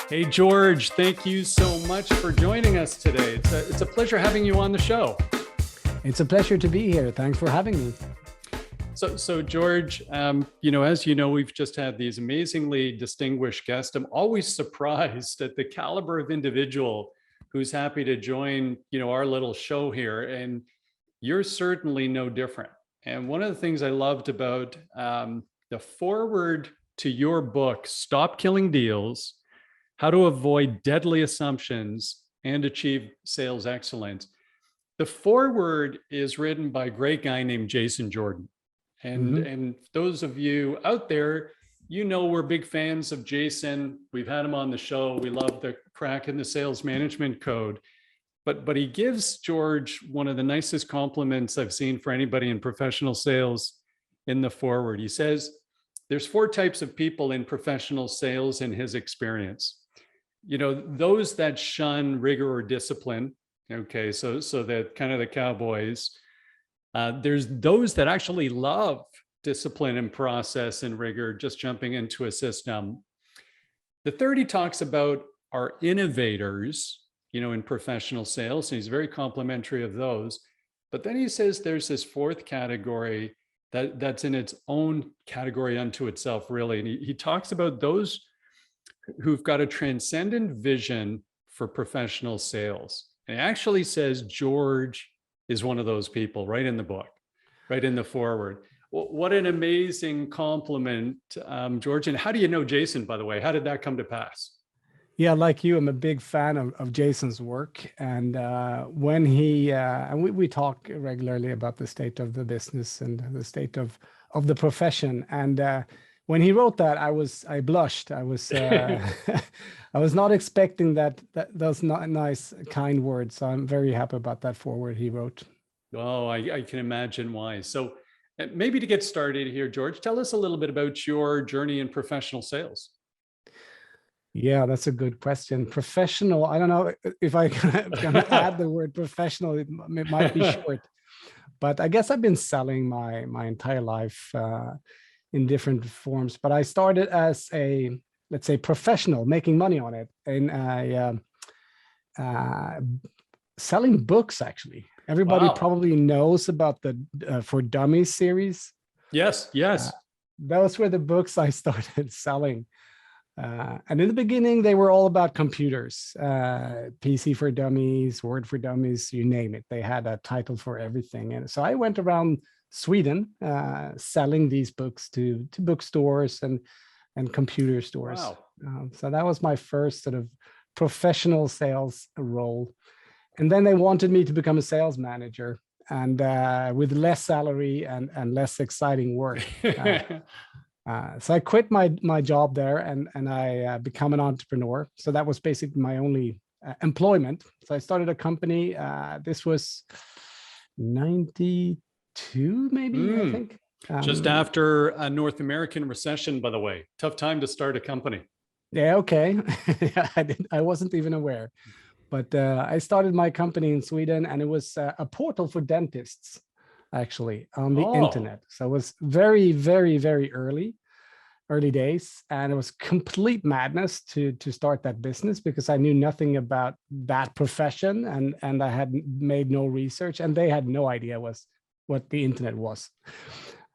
Hey, George, thank you so much for joining us today. It's a pleasure having you on the show. It's a pleasure to be here. Thanks for having me. So George, as you know, we've just had these amazingly distinguished guests. I'm always surprised at the caliber of individual who's happy to join, our little show here. And you're certainly no different. And one of the things I loved about the foreword to your book, Stop Killing Deals: How to Avoid Deadly Assumptions and Achieve Sales Excellence. The foreword is written by a great guy named Jason Jordan. And those of you out there, we're big fans of Jason. We've had him on the show. We love the crack in the sales management code. But he gives George one of the nicest compliments I've seen for anybody in professional sales in the foreword. He says, there's 4 types of people in professional sales in his experience. Those that shun rigor or discipline. Okay, so that kind of the cowboys. There's those that actually love discipline and process and rigor, just jumping into a system. The third he talks about are innovators, in professional sales, and he's very complimentary of those. But then he says there's this 4th category that's in its own category unto itself, really. And he talks about those who've got a transcendent vision for professional sales. And he actually says George is one of those people right in the book, right in the foreword. What an amazing compliment, George. And how do you know Jason, by the way? How did that come to pass? Yeah, like you, I'm a big fan of Jason's work. And when we talk regularly about the state of the business and the state of the profession. And when he wrote that, I blushed. I was I was not expecting those nice, kind words. So I'm very happy about that foreword he wrote. Oh, I can imagine why. So maybe to get started here, George, tell us a little bit about your journey in professional sales. Yeah, that's a good question. Professional, I don't know if I'm gonna add the word professional, it might be short. But I guess I've been selling my entire life in different forms. But I started as a, let's say, professional, making money on it, in selling books, actually. Everybody probably knows about the For Dummies series. Yes. Those were the books I started selling. And in the beginning, they were all about computers, PC for Dummies, Word for Dummies, you name it. They had a title for everything. And so I went around Sweden selling these books to bookstores and computer stores. Wow. So that was my first sort of professional sales role. And then they wanted me to become a sales manager, and with less salary and less exciting work. So I quit my job there and I become an entrepreneur. So that was basically my only employment. So I started a company. This was 92, maybe, I think. Just after a North American recession, by the way. Tough time to start a company. Yeah, okay. I wasn't even aware. But I started my company in Sweden, and it was a portal for dentists, actually, on the internet. So it was very, very, very early days. And it was complete madness to start that business, because I knew nothing about that profession, and I had made no research, and they had no idea what the internet was.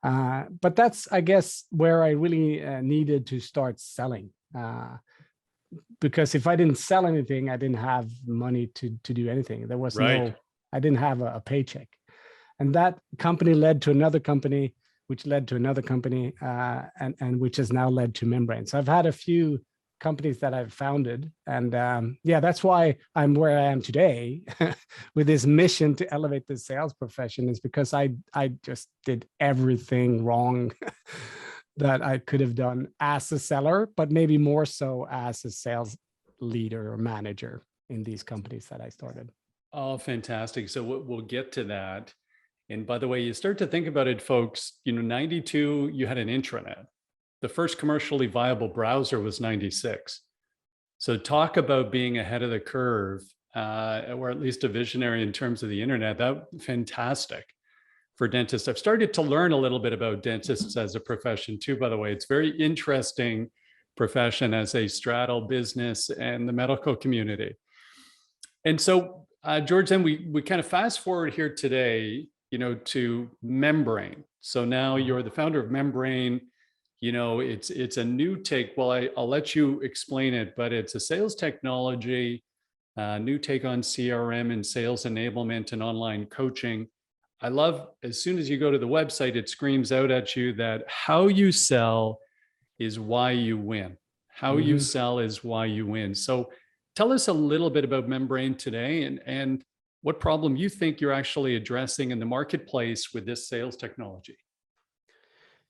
But that's, I guess, where I really needed to start selling. Because if I didn't sell anything, I didn't have money to do anything. There was I didn't have a paycheck. And that company led to another company, which led to another company, and which has now led to Membrain. So I've had a few companies that I've founded. And that's why I'm where I am today with this mission to elevate the sales profession, is because I just did everything wrong that I could have done as a seller, but maybe more so as a sales leader or manager in these companies that I started. Oh, fantastic. So we'll get to that. And by the way, you start to think about it, folks, 92, you had an intranet. The first commercially viable browser was 96. So talk about being ahead of the curve, or at least a visionary in terms of the internet. That fantastic for dentists. I've started to learn a little bit about dentists as a profession too, by the way. It's very interesting profession as a straddle business and the medical community. And so, George, then we kind of fast forward here today, to Membrain. So now you're the founder of Membrain. It's a new take. Well, I'll let you explain it, but it's a sales technology, new take on CRM and sales enablement and online coaching. I love, as soon as you go to the website, it screams out at you that how you sell is why you win. How you sell is why you win. So tell us a little bit about Membrain today and what problem you think you're actually addressing in the marketplace with this sales technology.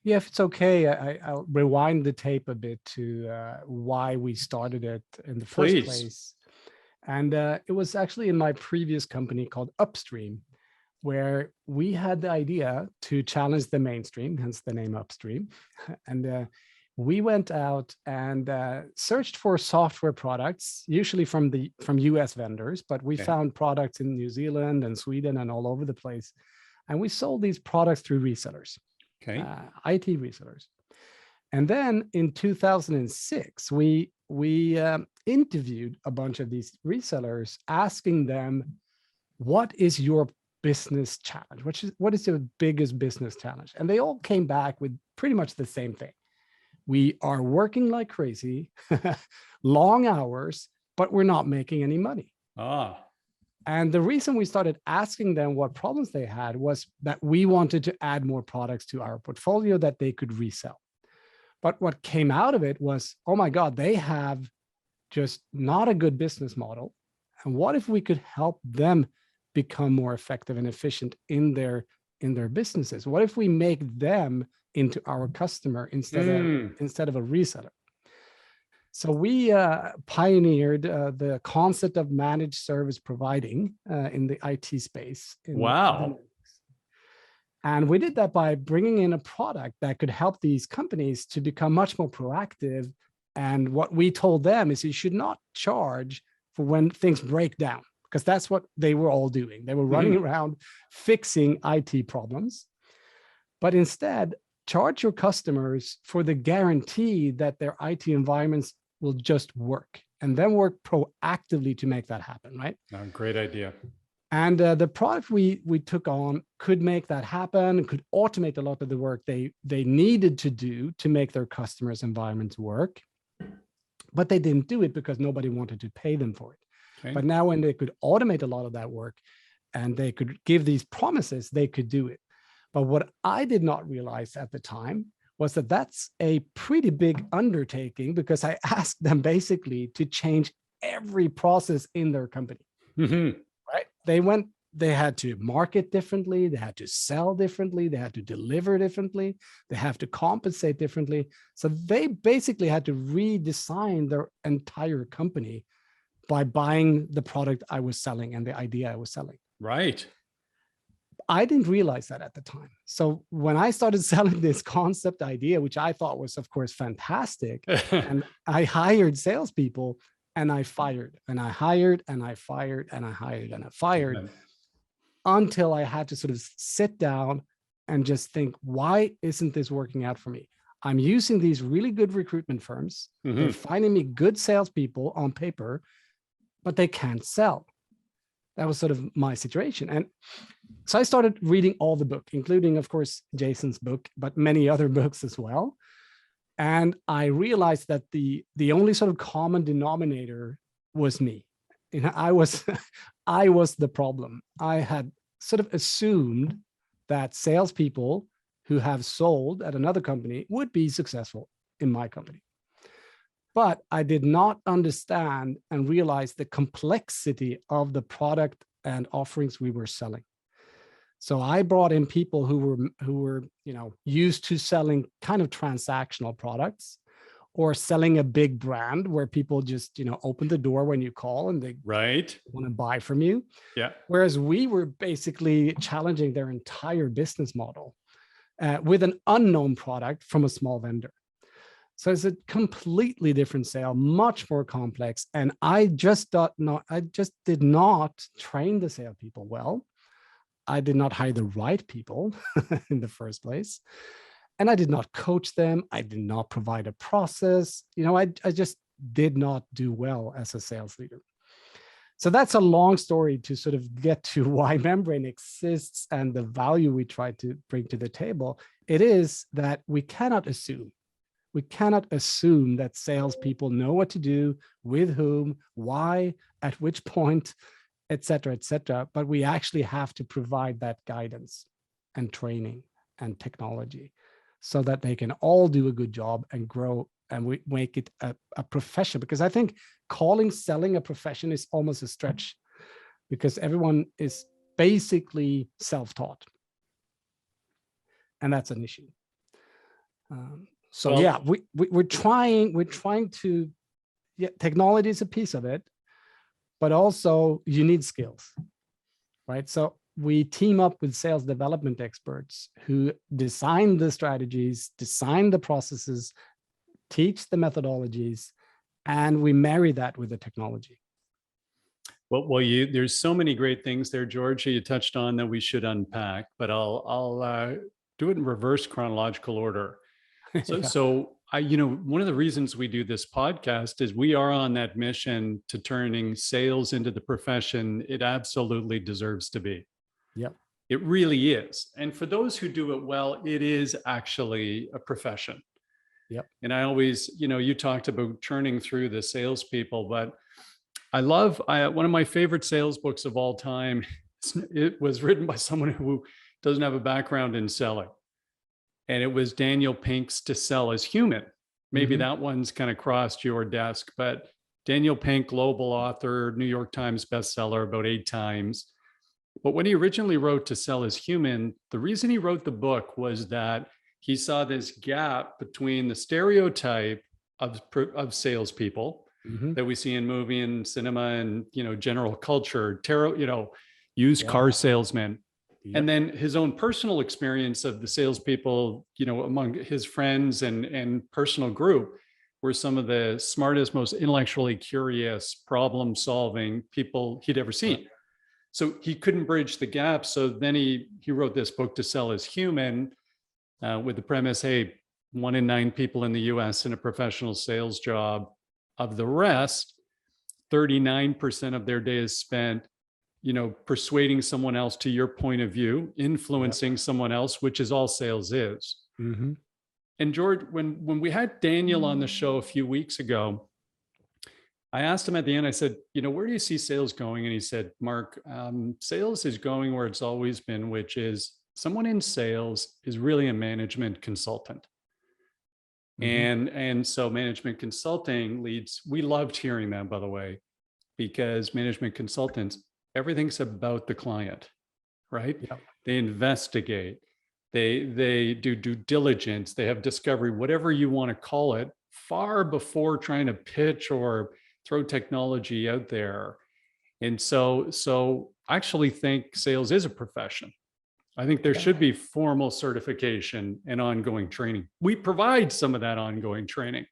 Yeah, if it's okay, I'll rewind the tape a bit to why we started it in the first Please. place. And it was actually in my previous company called Upstream, where we had the idea to challenge the mainstream, hence the name Upstream. And we went out and searched for software products, usually from US vendors, but we found products in New Zealand and Sweden and all over the place. And we sold these products through resellers, IT resellers. And then in 2006, we interviewed a bunch of these resellers, asking them, what is your business challenge? What is your biggest business challenge? And they all came back with pretty much the same thing. We are working like crazy, long hours, but we're not making any money. And the reason we started asking them what problems they had was that we wanted to add more products to our portfolio that they could resell. But what came out of it was, oh my God, they have just not a good business model. And what if we could help them become more effective and efficient in their businesses? What if we make them into our customer instead of a reseller? So we pioneered the concept of managed service providing in the IT space. Wow. And we did that by bringing in a product that could help these companies to become much more proactive. And what we told them is you should not charge for when things break down, because that's what they were all doing. They were running around fixing IT problems, but instead charge your customers for the guarantee that their IT environments will just work, and then work proactively to make that happen, right? Great idea. And the product we took on could make that happen, could automate a lot of the work they needed to do to make their customers' environments work. But they didn't do it because nobody wanted to pay them for it. But now when they could automate a lot of that work and they could give these promises, they could do it. But what I did not realize at the time was that that's a pretty big undertaking, because I asked them basically to change every process in their company. Right? They had to market differently, they had to sell differently, they had to deliver differently, they have to compensate differently. So they basically had to redesign their entire company by buying the product I was selling and the idea I was selling. Right. I didn't realize that at the time. So when I started selling this concept idea, which I thought was, of course, fantastic, and I hired salespeople, and I fired, and I hired, and I fired, and I hired, and I fired, until I had to sort of sit down and just think, why isn't this working out for me? I'm using these really good recruitment firms. They're finding me good salespeople on paper, but they can't sell. That was sort of my situation. And so I started reading all the book, including, of course, Jason's book, but many other books as well. And I realized that the only sort of common denominator was me. I was the problem. I had sort of assumed that salespeople who have sold at another company would be successful in my company. But I did not understand and realize the complexity of the product and offerings we were selling. So I brought in people who were used to selling kind of transactional products, or selling a big brand where people just open the door when you call and they want to buy from you. Yeah. Whereas we were basically challenging their entire business model with an unknown product from a small vendor. So it's a completely different sale, much more complex. And I just did not train the salespeople well. I did not hire the right people in the first place. And I did not coach them. I did not provide a process. I just did not do well as a sales leader. So that's a long story to sort of get to why Membrain exists and the value we try to bring to the table. It is that we cannot assume that salespeople know what to do, with whom, why, at which point, et cetera, but we actually have to provide that guidance and training and technology so that they can all do a good job and grow, and we make it a profession. Because I think selling a profession is almost a stretch, because everyone is basically self-taught, and that's an issue. So yeah, we're trying to, technology is a piece of it, but also you need skills, right? So we team up with sales development experts who design the strategies, design the processes, teach the methodologies, and we marry that with the technology. Well, there's so many great things there, George, you touched on that we should unpack, but I'll do it in reverse chronological order. So one of the reasons we do this podcast is we are on that mission to turning sales into the profession it absolutely deserves to be. Yep. It really is. And for those who do it well, it is actually a profession. Yep. And I always, you talked about churning through the salespeople, but I love one of my favorite sales books of all time. It was written by someone who doesn't have a background in selling. And it was Daniel Pink's To Sell as Human. Maybe that one's kind of crossed your desk, but Daniel Pink, global author, New York Times bestseller about 8 times. But when he originally wrote To Sell as Human, the reason he wrote the book was that he saw this gap between the stereotype of salespeople that we see in movie and cinema and, general culture, used car salesmen. Yep. And then his own personal experience of the salespeople, among his friends and personal group were some of the smartest, most intellectually curious, problem-solving people he'd ever seen. So he couldn't bridge the gap. So then he wrote this book To Sell as Human, with the premise, hey, 1 in 9 people in the US in a professional sales job. Of the rest, 39% of their day is spent persuading someone else to your point of view, influencing someone else, which is all sales is. And George, when we had Daniel on the show a few weeks ago, I asked him at the end, I said, where do you see sales going? And he said, Mark, sales is going where it's always been, which is someone in sales is really a management consultant. And so management consulting leads, we loved hearing that, by the way, because management consultants, everything's about the client, right? Yep. They investigate, they do due diligence, they have discovery, whatever you want to call it, far before trying to pitch or throw technology out there. And so I actually think sales is a profession. I think there should be formal certification and ongoing training. We provide some of that ongoing training.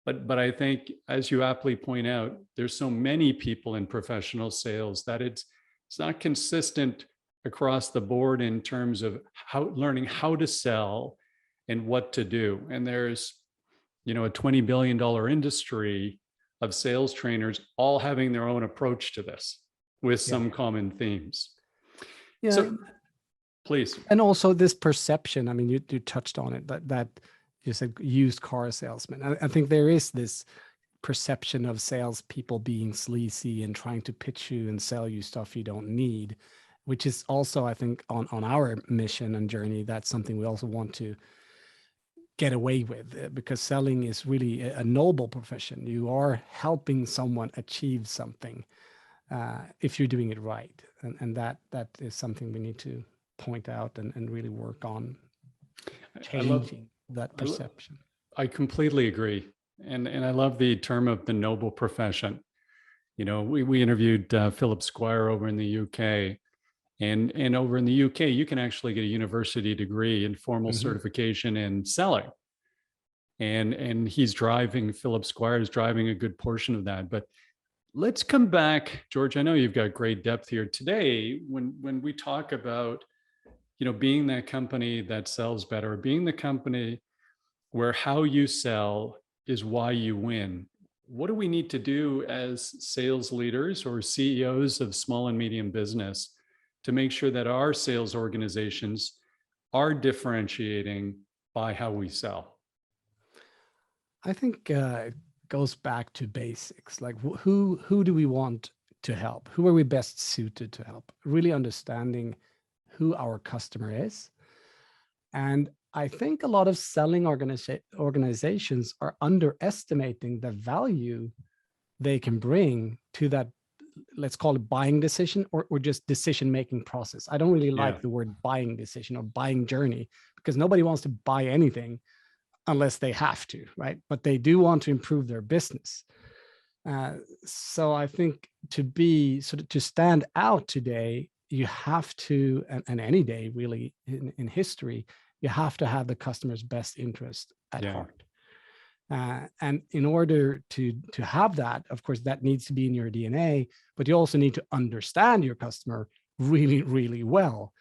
But I think, as you aptly point out, there's so many people in professional sales that it's not consistent across the board in terms of learning how to sell and what to do. And there's, a $20 billion industry of sales trainers all having their own approach to this with some common themes. Yeah. So, please. And also this perception, I mean, you touched on it, that you said used car salesman. I think there is this perception of salespeople being sleazy and trying to pitch you and sell you stuff you don't need, which is also, I think, on our mission and journey, that's something we also want to get away with, because selling is really a noble profession. You are helping someone achieve something if you're doing it right. And that is something we need to point out and really work on changing that perception. I completely agree. And I love the term of the noble profession. We interviewed Philip Squire over in the UK, and over in the UK, you can actually get a university degree and formal certification in selling. And Philip Squire is driving a good portion of that. But let's come back, George. I know you've got great depth here today when we talk about being that company that sells better, being the company where how you sell is why you win. What do we need to do as sales leaders or CEOs of small and medium business to make sure that our sales organizations are differentiating by how we sell? I think it goes back to basics. Like who do we want to help? Who are we best suited to help? Really understanding who our customer is. And I think a lot of selling organizations are underestimating the value they can bring to that, let's call it buying decision, or just decision-making process. I don't really like the word buying decision or buying journey, because nobody wants to buy anything unless they have to, right? But they do want to improve their business. So I think to stand out today, you have to, and any day really in history, you have to have the customer's best interest at heart. And in order to have that, of course, that needs to be in your DNA, but you also need to understand your customer really, really well.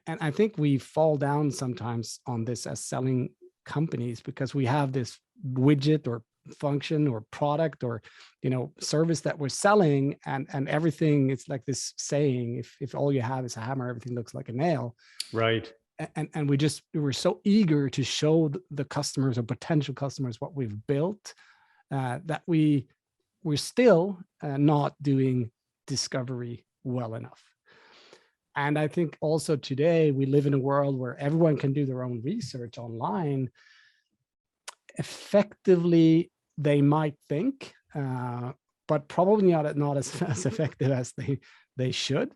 And I think we fall down sometimes on this as selling companies, because we have this widget or function or product or service that we're selling, and everything, it's like this saying, if all you have is a hammer, everything looks like a nail. Right. And we're so eager to show the customers or potential customers what we've built, that we're still not doing discovery well enough. And I think also today we live in a world where everyone can do their own research online. Effectively, they might think, but probably not as effective as they should.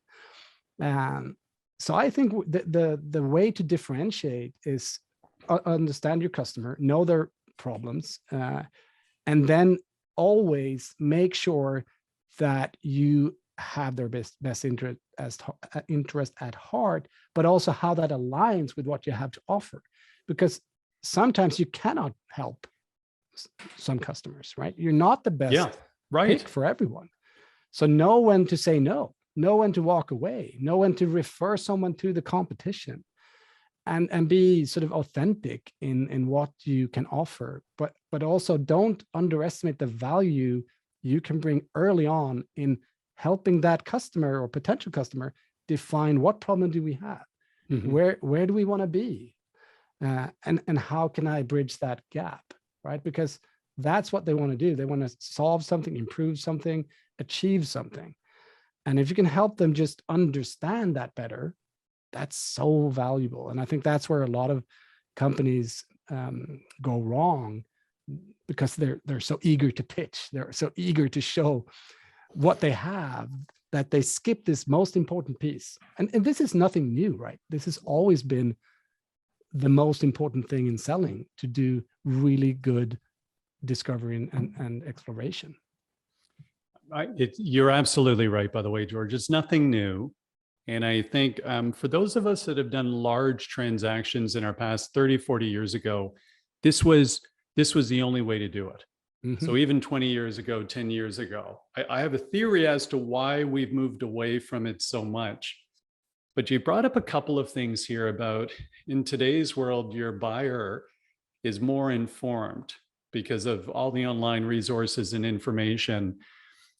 So I think the way to differentiate is understand your customer, know their problems, and then always make sure that you have their best interest at heart, but also how that aligns with what you have to offer. Because sometimes you cannot help some customers, right? You're not the best pick for everyone. So know when to say no, know when to walk away, know when to refer someone to the competition, and be sort of authentic in what you can offer, but also don't underestimate the value you can bring early on in helping that customer or potential customer define what problem do we have, where do we want to be, and how can I bridge that gap, right? Because that's what they want to do. They want to solve something, improve something, achieve something. And if you can help them just understand that better, that's so valuable. And I think that's where a lot of companies go wrong, because they're so eager to pitch. They're so eager to show what they have that they skip this most important piece. And this is nothing new, right? This has always been the most important thing in selling, to do really good discovery and exploration. You're absolutely right, by the way, George. It's nothing new. And I think for those of us that have done large transactions in our past 30, 40 years ago, this was the only way to do it. So even 20 years ago, 10 years ago, I have a theory as to why we've moved away from it so much. But you brought up a couple of things here about, in today's world, your buyer is more informed because of all the online resources and information.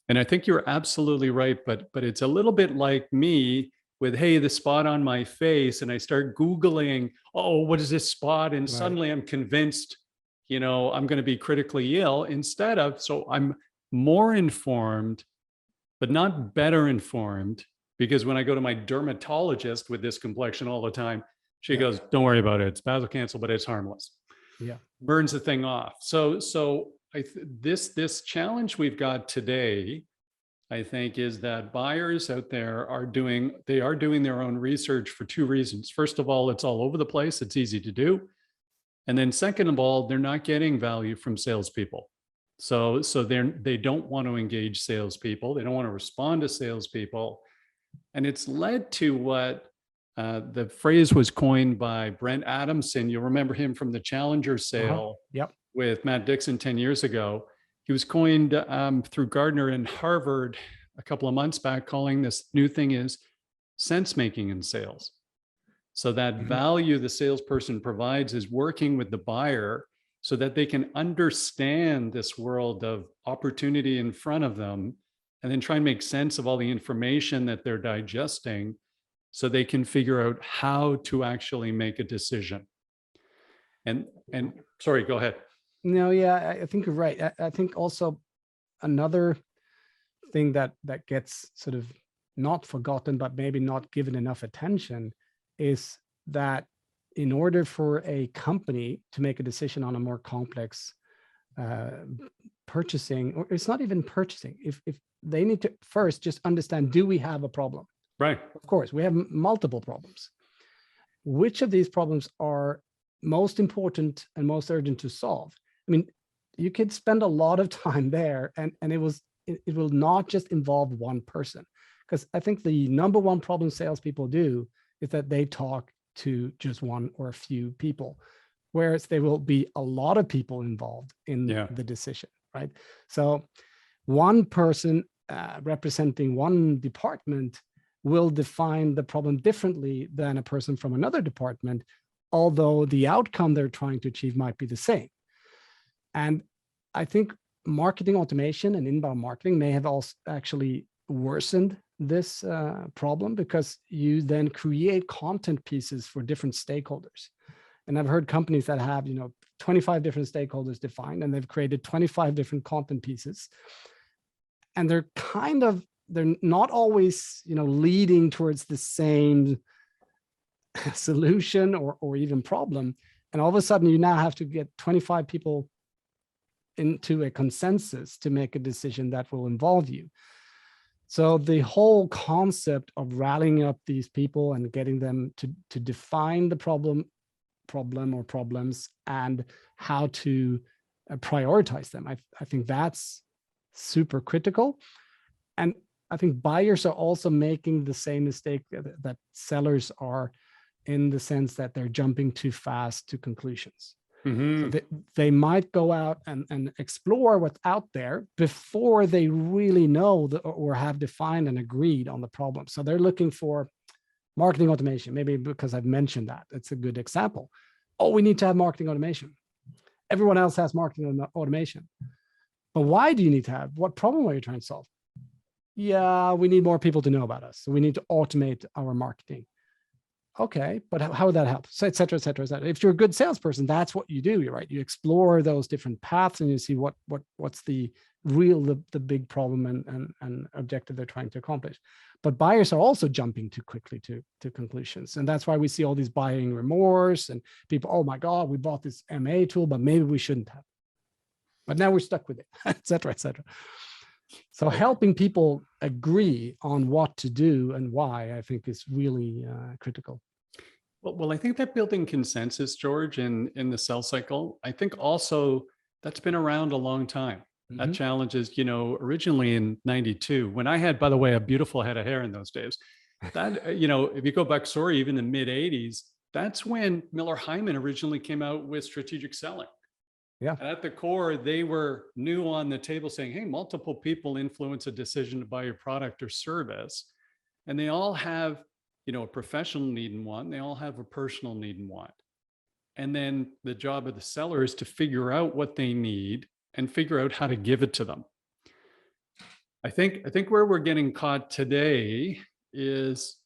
And I think you're absolutely right, but it's a little bit like me with, hey, the spot on my face, and I start Googling, oh, what is this spot? And suddenly I'm convinced, I'm going to be critically ill, instead of, so I'm more informed, but not better informed, because when I go to my dermatologist with this complexion all the time, she goes, don't worry about it. It's basal cancer, but it's harmless. Yeah. Burns the thing off. So this challenge we've got today, I think, is that buyers out there are doing their own research for two reasons. First of all, it's all over the place. It's easy to do. And then second of all, they're not getting value from salespeople. So they don't want to engage salespeople. They don't want to respond to salespeople. And it's led to what the phrase was coined by Brent Adamson. You'll remember him from the Challenger sale with Matt Dixon 10 years ago. He was coined through Gardner and Harvard a couple of months back, calling this new thing is sense making in sales. So that value the salesperson provides is working with the buyer so that they can understand this world of opportunity in front of them, and then try and make sense of all the information that they're digesting so they can figure out how to actually make a decision. And sorry, go ahead. No, yeah, I think you're right. I think also another thing that gets sort of not forgotten, but maybe not given enough attention, is that in order for a company to make a decision on a more complex purchasing, or it's not even purchasing, if they need to first just understand, do we have a problem? Right. Of course, we have multiple problems. Which of these problems are most important and most urgent to solve? I mean, you could spend a lot of time there, and it will not just involve one person. Because I think the number one problem salespeople do is that they talk to just one or a few people, whereas there will be a lot of people involved in the decision, right? So one person representing one department will define the problem differently than a person from another department, although the outcome they're trying to achieve might be the same. And I think marketing automation and inbound marketing may have also actually worsened this problem, because you then create content pieces for different stakeholders. And I've heard companies that have, 25 different stakeholders defined, and they've created 25 different content pieces. And they're not always, leading towards the same solution or even problem. And all of a sudden you now have to get 25 people into a consensus to make a decision that will involve you. So the whole concept of rallying up these people and getting them to define the problem or problems and how to prioritize them, I think that's super critical. And I think buyers are also making the same mistake that sellers are, in the sense that they're jumping too fast to conclusions. So they might go out and explore what's out there before they really know or have defined and agreed on the problem. So they're looking for marketing automation, maybe because I've mentioned that. It's a good example. Oh, we need to have marketing automation. Everyone else has marketing automation. But why do you need to have? What problem are you trying to solve? Yeah, we need more people to know about us. So we need to automate our marketing. Okay, but how would that help? So et cetera, et cetera, et cetera. If you're a good salesperson, that's what you do. You're right. You explore those different paths and you see what's the big problem and objective they're trying to accomplish. But buyers are also jumping too quickly to conclusions. And that's why we see all these buying remorse and people, oh my God, we bought this MA tool, but maybe we shouldn't have. But now we're stuck with it, et cetera, et cetera. So helping people agree on what to do and why, I think, is really critical. Well, I think that building consensus, George, in the sales cycle, I think also that's been around a long time. That challenge is, originally in 92, when I had, by the way, a beautiful head of hair in those days, that, if you go back, even the mid 80s, that's when Miller Hyman originally came out with strategic selling. Yeah. And at the core, they were new on the table saying, hey, multiple people influence a decision to buy your product or service. And they all have, a professional need and want. They all have a personal need and want. And then the job of the seller is to figure out what they need and figure out how to give it to them. I think where we're getting caught today is,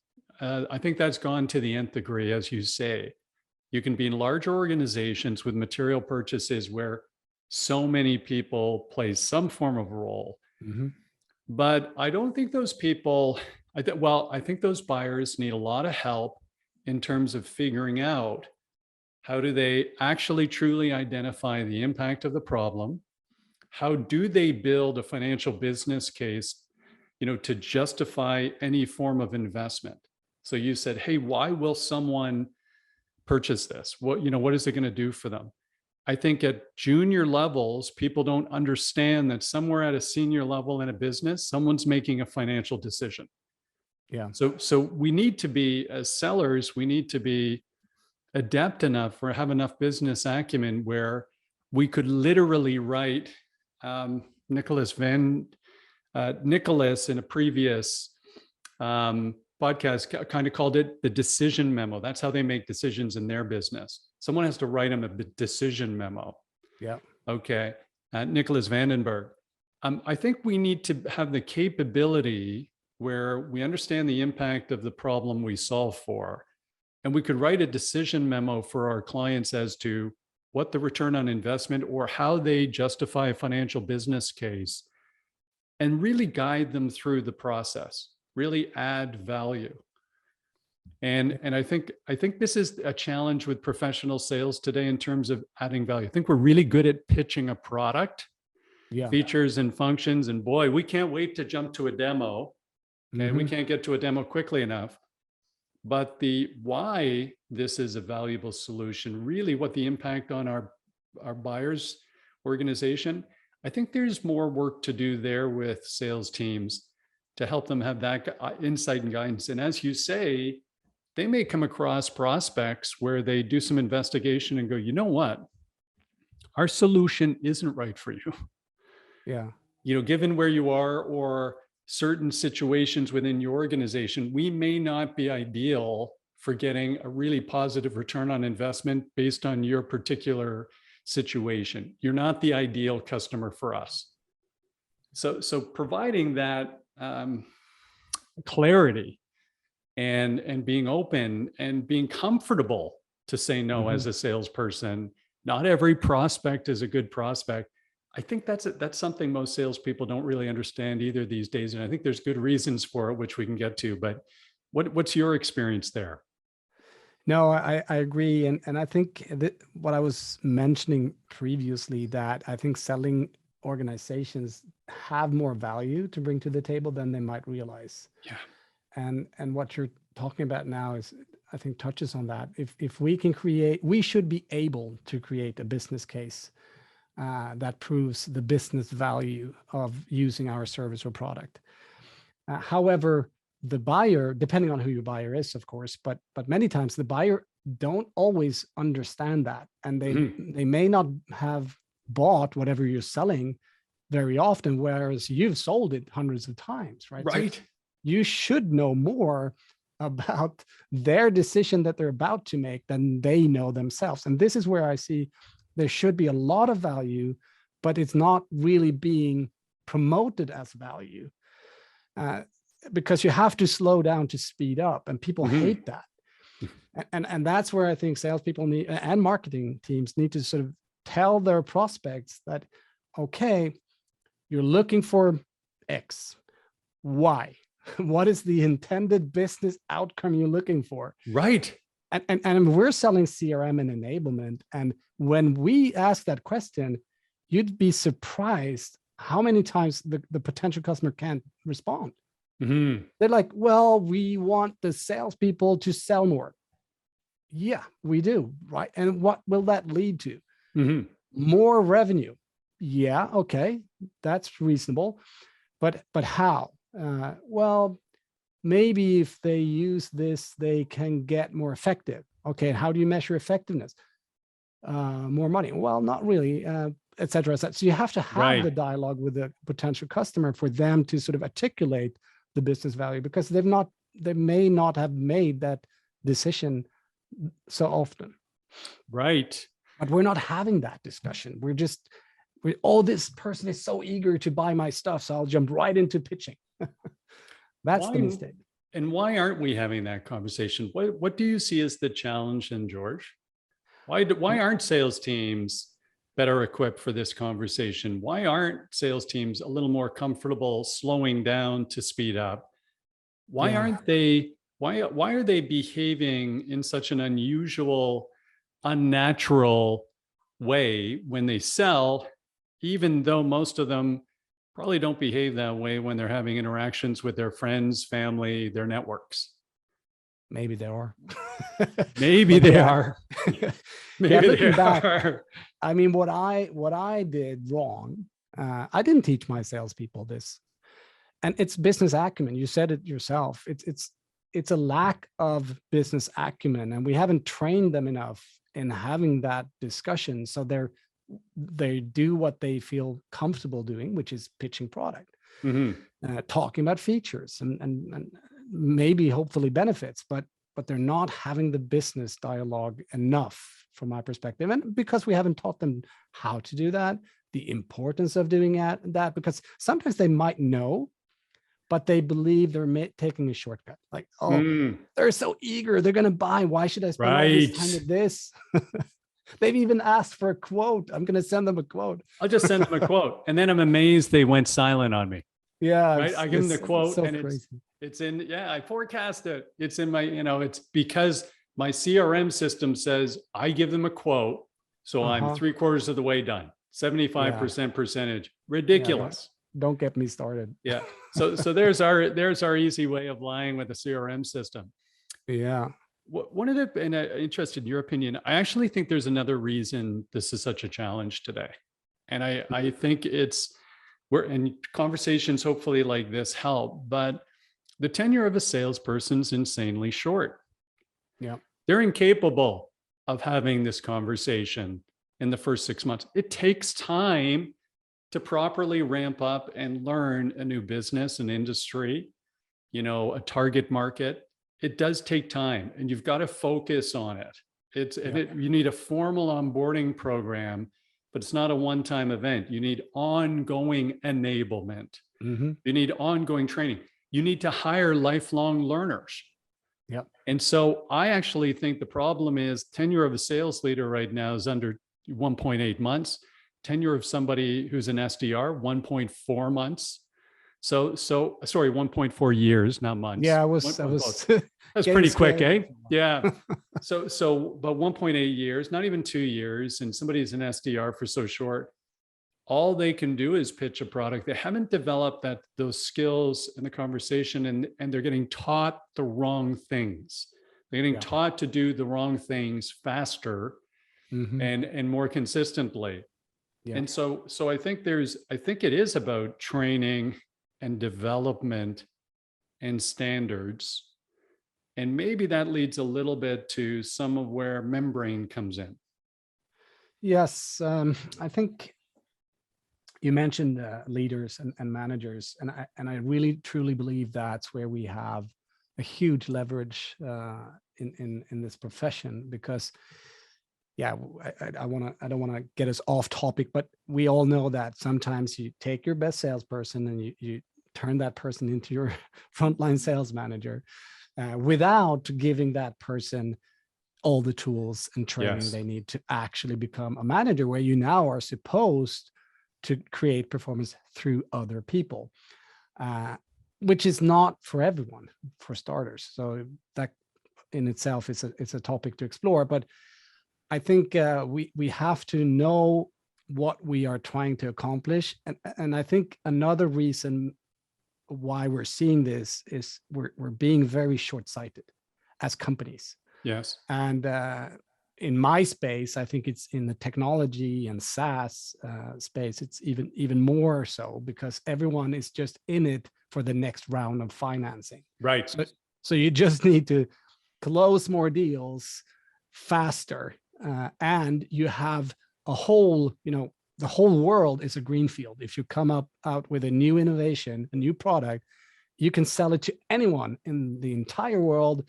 I think that's gone to the nth degree, as you say. You can be in larger organizations with material purchases where so many people play some form of role. But I don't think those people, I think those buyers need a lot of help in terms of figuring out how do they actually truly identify the impact of the problem? How do they build a financial business case, to justify any form of investment? So you said, hey, why will someone purchase this? What is it going to do for them? I think at junior levels, people don't understand that somewhere at a senior level in a business, someone's making a financial decision. Yeah. So we need to be, as sellers, we need to be adept enough or have enough business acumen where we could literally write Nicholas in a previous podcast kind of called it the decision memo. That's how they make decisions in their business. Someone has to write them a decision memo. Yeah. Okay. Nicholas Vandenberg. I think we need to have the capability where we understand the impact of the problem we solve for. And we could write a decision memo for our clients as to what the return on investment or how they justify a financial business case, and really guide them through the process, really add value. And I think this is a challenge with professional sales today in terms of adding value. I think we're really good at pitching a product, features and functions, and boy, we can't wait to jump to a demo. Okay, we can't get to a demo quickly enough. But the why this is a valuable solution, really what the impact on our buyers organization, I think there's more work to do there with sales teams to help them have that insight and guidance. And as you say, they may come across prospects where they do some investigation and go, you know what? Our solution isn't right for you. Yeah. You know, given where you are or certain situations within your organization, we may not be ideal for getting a really positive return on investment based on your particular situation. You're not the ideal customer for us. So providing that clarity and being open and being comfortable to say no as a salesperson. Not every prospect is a good prospect. I think that's something most salespeople don't really understand either these days. And I think there's good reasons for it, which we can get to. But what's your experience there? No, I agree. And I think that what I was mentioning previously, that I think selling organizations have more value to bring to the table than they might realize. Yeah. And what you're talking about now is, I think, touches on that. If we can create, we should be able to create a business case that proves the business value of using our service or product. However, the buyer, depending on who your buyer is, of course, but many times the buyer don't always understand that, and they may not have bought whatever you're selling very often, whereas you've sold it hundreds of times, right? Right. So you should know more about their decision that they're about to make than they know themselves. And this is where I see there should be a lot of value, but it's not really being promoted as value. Because you have to slow down to speed up, and people hate that. And that's where I think salespeople need, and marketing teams need to sort of tell their prospects that, okay, you're looking for X, Y. What is the intended business outcome you're looking for? Right. And we're selling CRM and enablement. And when we ask that question, you'd be surprised how many times the potential customer can't respond. They're like, well, we want the salespeople to sell more. Yeah, we do, right? And what will that lead to? More revenue. Yeah, okay, that's reasonable. But how? Well, maybe if they use this, they can get more effective. Okay, how do you measure effectiveness? More money. Well, not really, et cetera, et cetera. So you have to have the dialogue with the potential customer for them to sort of articulate the business value, because they may not have made that decision so often. Right. But we're not having that discussion. Oh, this person is so eager to buy my stuff, so I'll jump right into pitching. That's the mistake. And why aren't we having that conversation? What do you see as the challenge then, George? Why aren't sales teams better equipped for this conversation? Why aren't sales teams a little more comfortable slowing down to speed up? Why aren't they? Why are they behaving in such an unusual, unnatural way when they sell, even though most of them probably don't behave that way when they're having interactions with their friends, family, their networks? Maybe they are. Maybe they are. Maybe they back, are. I mean, what I did wrong, I didn't teach my salespeople this, and it's business acumen. You said it yourself. It's a lack of business acumen, and we haven't trained them enough in having that discussion. So they do what they feel comfortable doing, which is pitching product, talking about features, and maybe hopefully benefits, but they're not having the business dialogue enough from my perspective. And because we haven't taught them how to do that, the importance of doing that, because sometimes they might know, but they believe they're taking a shortcut. Like, oh, they're so eager, they're going to buy. Why should I spend all this time with this? They've even asked for a quote. I'm going to send them a quote. I'll just send them a quote. And then I'm amazed they went silent on me. Yeah. Right. I give them the quote so and it's in, I forecast it. It's in my, it's because my CRM system says I give them a quote. So I'm 3/4 of the way done, 75% percentage. Ridiculous. Don't get me started. Yeah. So there's our easy way of lying with a CRM system. Yeah. One of the, and I'm interested in your opinion, I actually think there's another reason this is such a challenge today. And I think and conversations hopefully like this help, but the tenure of a salesperson's insanely short. Yeah. They're incapable of having this conversation in the first 6 months. It takes time to properly ramp up and learn a new business, an industry, a target market. It does take time, and you've got to focus on it. You need a formal onboarding program, but it's not a one-time event. You need ongoing enablement. You need ongoing training. You need to hire lifelong learners. Yep. And so I actually think the problem is tenure of a sales leader right now is under 1.8 months. Tenure of somebody who's an SDR, 1.4 months. So sorry, 1.4 years, not months. Yeah, I was that's pretty quick, eh? Yeah. But 1.8 years, not even 2 years, and somebody's an SDR for so short. All they can do is pitch a product. They haven't developed those skills in the conversation, and they're getting taught the wrong things. They're getting taught to do the wrong things faster and more consistently. Yeah. And so I think it is about training and development and standards. And maybe that leads a little bit to some of where Membrain comes in. Yes, I think you mentioned leaders and managers, and I really truly believe that's where we have a huge leverage in this profession, because I don't want to get us off topic, but we all know that sometimes you take your best salesperson and you turn that person into your frontline sales manager without giving that person all the tools and training they need to actually become a manager, where you now are supposed to create performance through other people, which is not for everyone, for starters. So that in itself is a topic to explore, but I think we have to know what we are trying to accomplish. And I think another reason why we're seeing this is we're being very short-sighted as companies. Yes. And in my space, I think it's in the technology and SaaS space, it's even more so, because everyone is just in it for the next round of financing. Right. So you just need to close more deals faster. And you have a whole, the whole world is a greenfield. If you come out with a new innovation, a new product, you can sell it to anyone in the entire world.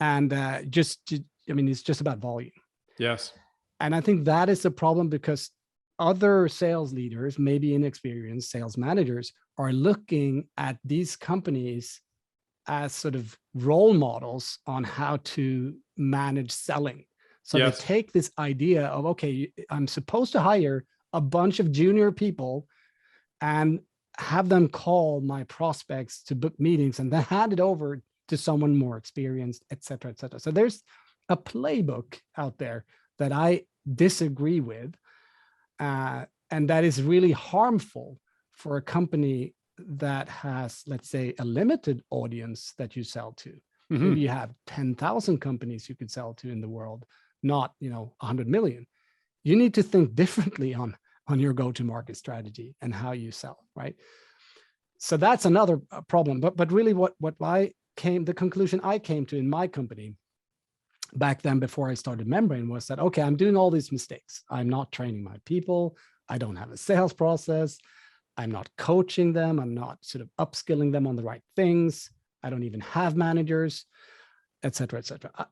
And it's just about volume. Yes. And I think that is a problem, because other sales leaders, maybe inexperienced sales managers, are looking at these companies as sort of role models on how to manage selling. So they take this idea of, okay, I'm supposed to hire a bunch of junior people and have them call my prospects to book meetings and then hand it over to someone more experienced, et cetera, et cetera. So there's a playbook out there that I disagree with, and that is really harmful for a company that has, let's say, a limited audience that you sell to. Maybe you have 10,000 companies you could sell to in the world, not 100 million. You need to think differently on your go-to-market strategy and how you sell, right? So that's another problem. But really, the conclusion I came to in my company back then, before I started Membrain, was that, okay, I'm doing all these mistakes. I'm not training my people. I don't have a sales process. I'm not coaching them. I'm not sort of upskilling them on the right things. I don't even have managers, et cetera, et cetera.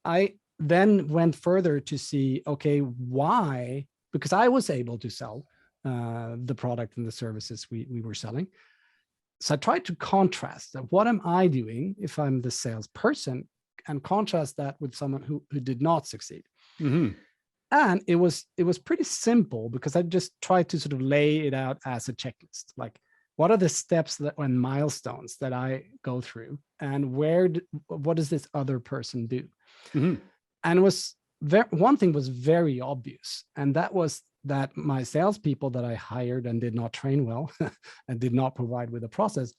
I then went further to see, okay, why? Because I was able to sell the product and the services we were selling. So I tried to contrast that. What am I doing if I'm the salesperson, and contrast that with someone who did not succeed. Mm-hmm. And it was pretty simple, because I just tried to sort of lay it out as a checklist. Like, what are the steps and milestones that I go through, and what does this other person do? Mm-hmm. And it was one thing was very obvious, and that was that my salespeople that I hired and did not train well and did not provide with a process,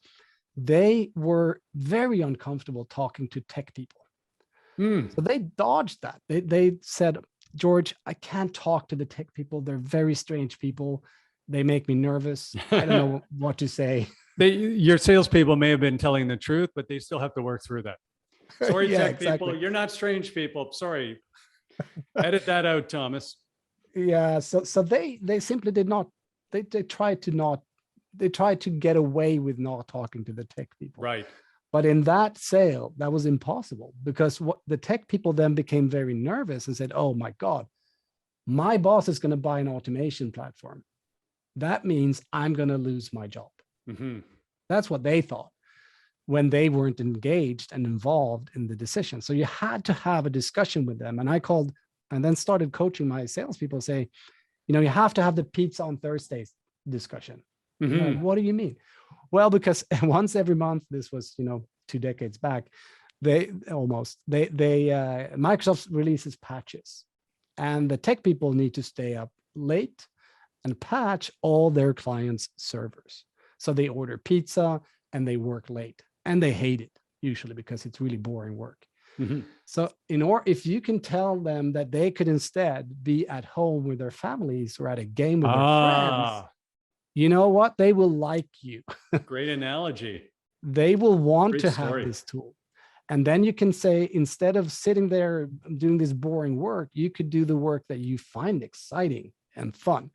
they were very uncomfortable talking to tech people. So they dodged that. They said, George, I can't talk to the tech people. They're very strange people. They make me nervous. I don't know what to say. Your salespeople may have been telling the truth, but they still have to work through that. Sorry, Yeah, tech exactly. people, you're not strange people. Sorry. Edit that out, Thomas. Yeah. So they simply did not. They tried to not. They tried to get away with not talking to the tech people. Right. But in that sale, that was impossible, because what the tech people then became very nervous and said, oh my God, my boss is going to buy an automation platform. That means I'm going to lose my job. Mm-hmm. That's what they thought when they weren't engaged and involved in the decision. So you had to have a discussion with them. And I called and then started coaching my salespeople, say, you know, you have to have the pizza on Thursdays discussion. Mm-hmm. Like, what do you mean? Well, because once every month, this was, 2 decades back, Microsoft releases patches, and the tech people need to stay up late and patch all their clients' servers. So they order pizza and they work late, and they hate it usually because it's really boring work. Mm-hmm. So if you can tell them that they could instead be at home with their families or at a game with their friends, you know what? They will like you. Great analogy. They will want Great to story. have this tool. And then you can say, instead of sitting there doing this boring work, you could do the work that you find exciting and fun.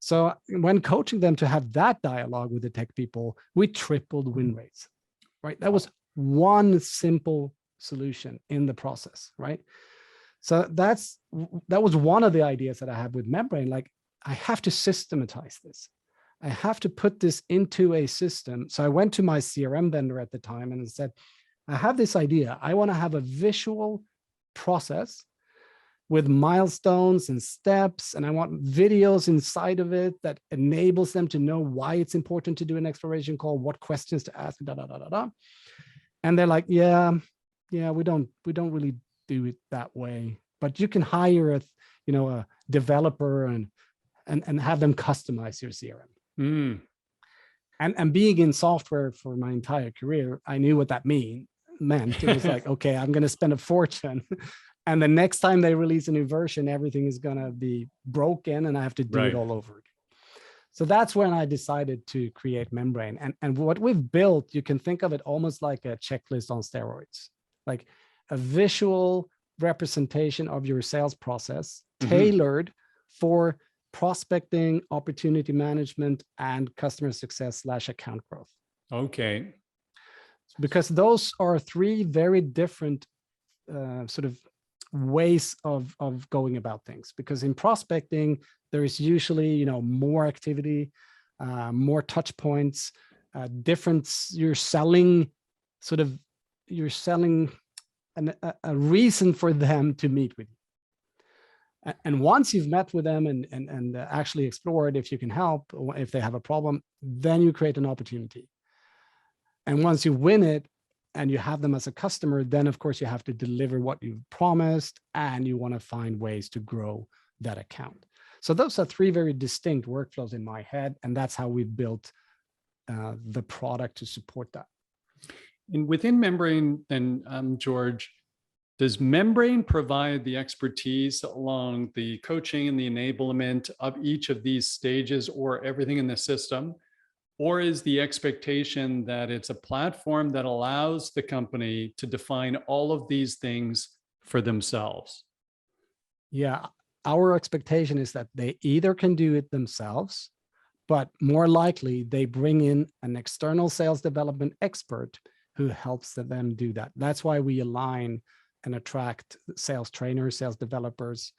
So when coaching them to have that dialogue with the tech people, we tripled win rates, right? That was one simple solution in the process, right? So that was one of the ideas that I have with Membrain. Like, I have to systematize this. I have to put this into a system. So I went to my CRM vendor at the time and said, I have this idea. I want to have a visual process with milestones and steps, and I want videos inside of it that enables them to know why it's important to do an exploration call, what questions to ask, da, da, da, da, da. And they're like, yeah, we don't really do it that way, but you can hire a developer and have them customize your CRM. Mm. And being in software for my entire career, I knew what that meant. It was like, okay, I'm going to spend a fortune. And the next time they release a new version, everything is going to be broken and I have to do it all over again. So that's when I decided to create Membrain. And what we've built, you can think of it almost like a checklist on steroids, like a visual representation of your sales process, tailored for prospecting, opportunity management, and customer success / account growth. Okay. Because those are three very different sort of ways of going about things. Because in prospecting, there is usually, more activity, more touch points, you're selling a reason for them to meet with you. And once you've met with them and actually explored if you can help, or if they have a problem, then you create an opportunity. And once you win it and you have them as a customer, then of course you have to deliver what you've promised, and you want to find ways to grow that account. So those are three very distinct workflows in my head, and that's how we built the product to support that. And within Membrain, then, George, does Membrain provide the expertise along the coaching and the enablement of each of these stages, or everything in the system? Or is the expectation that it's a platform that allows the company to define all of these things for themselves? Yeah, our expectation is that they either can do it themselves, but more likely they bring in an external sales development expert who helps them do that. That's why we align and attract sales trainers, sales developers,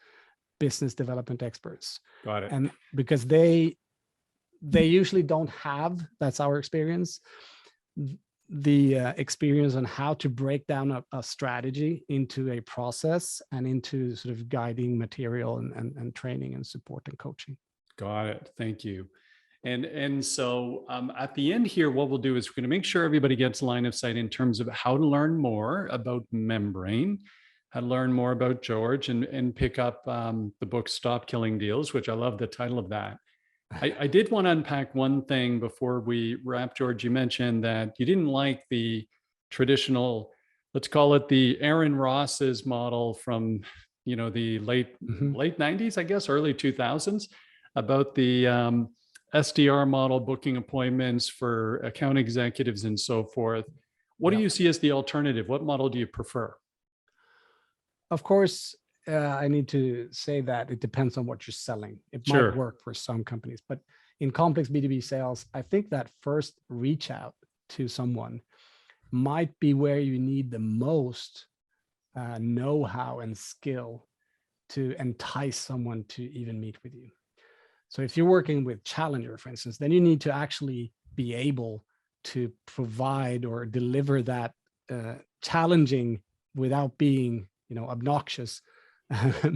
business development experts. Got it. And because they usually don't have, that's our experience, the experience on how to break down a strategy into a process and into sort of guiding material and training and support and coaching. Got it. Thank you. And so at the end here, what we'll do is we're going to make sure everybody gets line of sight in terms of how to learn more about Membrain, how to learn more about George, and pick up the book Stop Killing Deals, which I love the title of that. I did want to unpack one thing before we wrap. George, you mentioned that you didn't like the traditional, let's call it the Aaron Ross's model from, the late 90s, I guess, early 2000s, about the SDR model, booking appointments for account executives and so forth. What do you see as the alternative? What model do you prefer? Of course, I need to say that it depends on what you're selling. It Sure. might work for some companies, but in complex B2B sales, I think that first reach out to someone might be where you need the most know-how and skill to entice someone to even meet with you. So if you're working with Challenger, for instance, then you need to actually be able to provide or deliver that challenging without being, obnoxious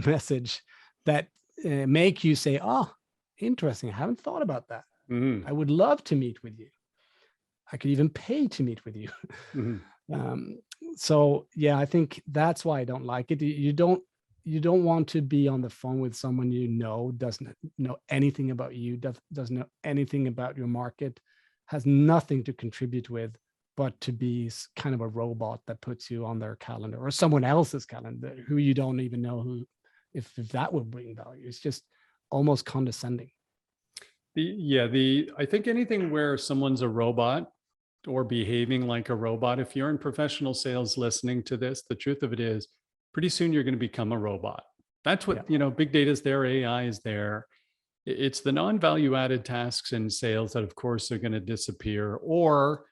message that make you say, oh, interesting. I haven't thought about that. I would love to meet with you. I could even pay to meet with you. So yeah, I think that's why I don't like it. You don't want to be on the phone with someone doesn't know anything about you, doesn't know anything about your market, has nothing to contribute with, but to be kind of a robot that puts you on their calendar or someone else's calendar who you don't even know if that would bring value. It's just almost condescending. I think anything where someone's a robot or behaving like a robot, if you're in professional sales listening to this, the truth of it is pretty soon you're going to become a robot. That's what, big data is there, AI is there. It's the non-value added tasks in sales that of course are going to disappear, or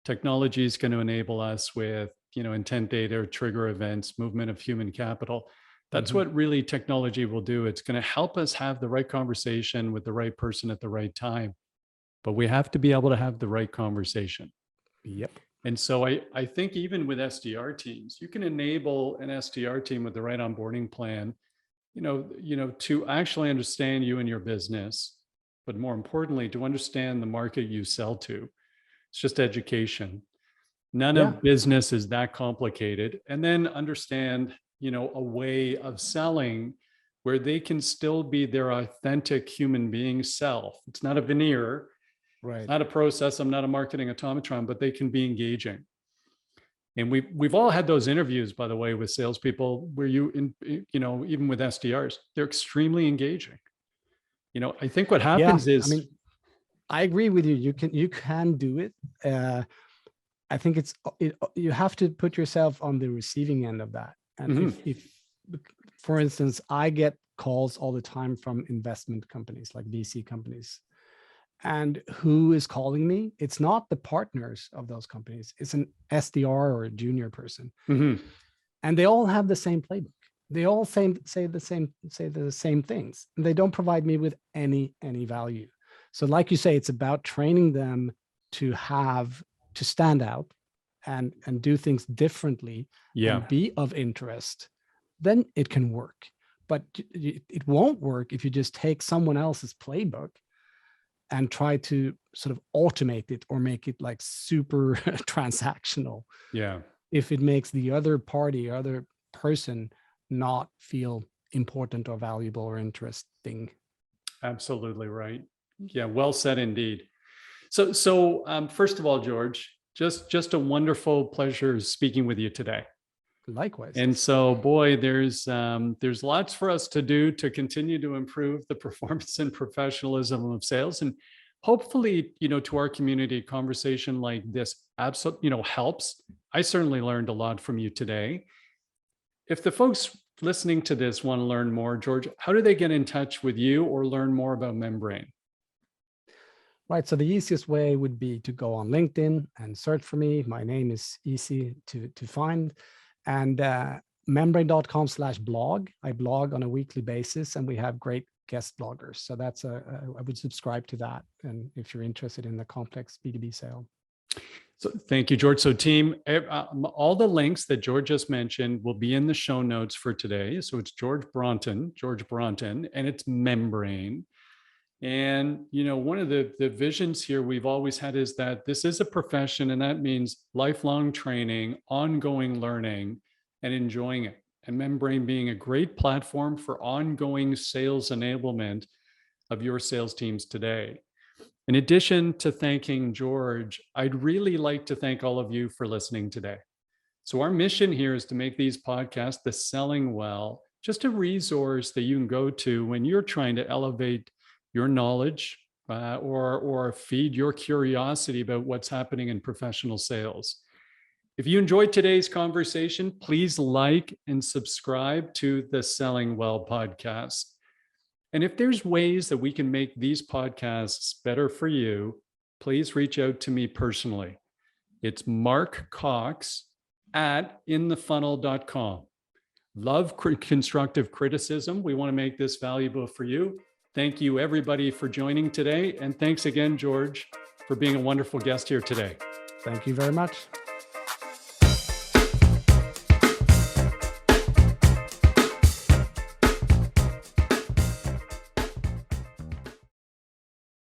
technology is going to enable us with, intent data, trigger events, movement of human capital. That's what really technology will do. It's going to help us have the right conversation with the right person at the right time. But we have to be able to have the right conversation. Yep. And so I think even with SDR teams, you can enable an SDR team with the right onboarding plan, to actually understand you and your business, but more importantly, to understand the market you sell to. It's just education. None of business is that complicated. And then understand, a way of selling where they can still be their authentic human being self. It's not a veneer, right? It's not a process. I'm not a marketing automatron, but they can be engaging. And we've all had those interviews, by the way, with salespeople where even with SDRs, they're extremely engaging. I think what happens is, I agree with you. You can do it. I think you have to put yourself on the receiving end of that. And if, for instance, I get calls all the time from investment companies like VC companies, and who is calling me? It's not the partners of those companies. It's an SDR or a junior person, and they all have the same playbook. They all say the same things. And they don't provide me with any value. So like you say, it's about training them to stand out and do things differently and be of interest. Then it can work. But it won't work if you just take someone else's playbook and try to sort of automate it or make it like super transactional. Yeah. If it makes the other party, other person not feel important or valuable or interesting. Absolutely right. Yeah, well said indeed. So first of all, George, just a wonderful pleasure speaking with you today. Likewise. And so, boy, there's lots for us to do to continue to improve the performance and professionalism of sales. And hopefully, to our community, a conversation like this absolutely, helps. I certainly learned a lot from you today. If the folks listening to this want to learn more, George, how do they get in touch with you or learn more about Membrain? Right. So the easiest way would be to go on LinkedIn and search for me. My name is easy to find. And membrain.com/blog. I blog on a weekly basis, and we have great guest bloggers. So that's I would subscribe to that. And if you're interested in the complex B2B sale. So thank you, George. So team, all the links that George just mentioned will be in the show notes for today. So it's George Brontén, and it's Membrain. And, one of the visions here we've always had is that this is a profession, and that means lifelong training, ongoing learning, and enjoying it. And Membrain being a great platform for ongoing sales enablement of your sales teams today. In addition to thanking George, I'd really like to thank all of you for listening today. So our mission here is to make these podcasts, the Selling Well, just a resource that you can go to when you're trying to elevate your knowledge or feed your curiosity about what's happening in professional sales. If you enjoyed today's conversation, please like and subscribe to the Selling Well podcast. And if there's ways that we can make these podcasts better for you, please reach out to me personally. It's Mark Cox at inthefunnel.com. Love constructive criticism. We want to make this valuable for you. Thank you, everybody, for joining today. And thanks again, George, for being a wonderful guest here today. Thank you very much.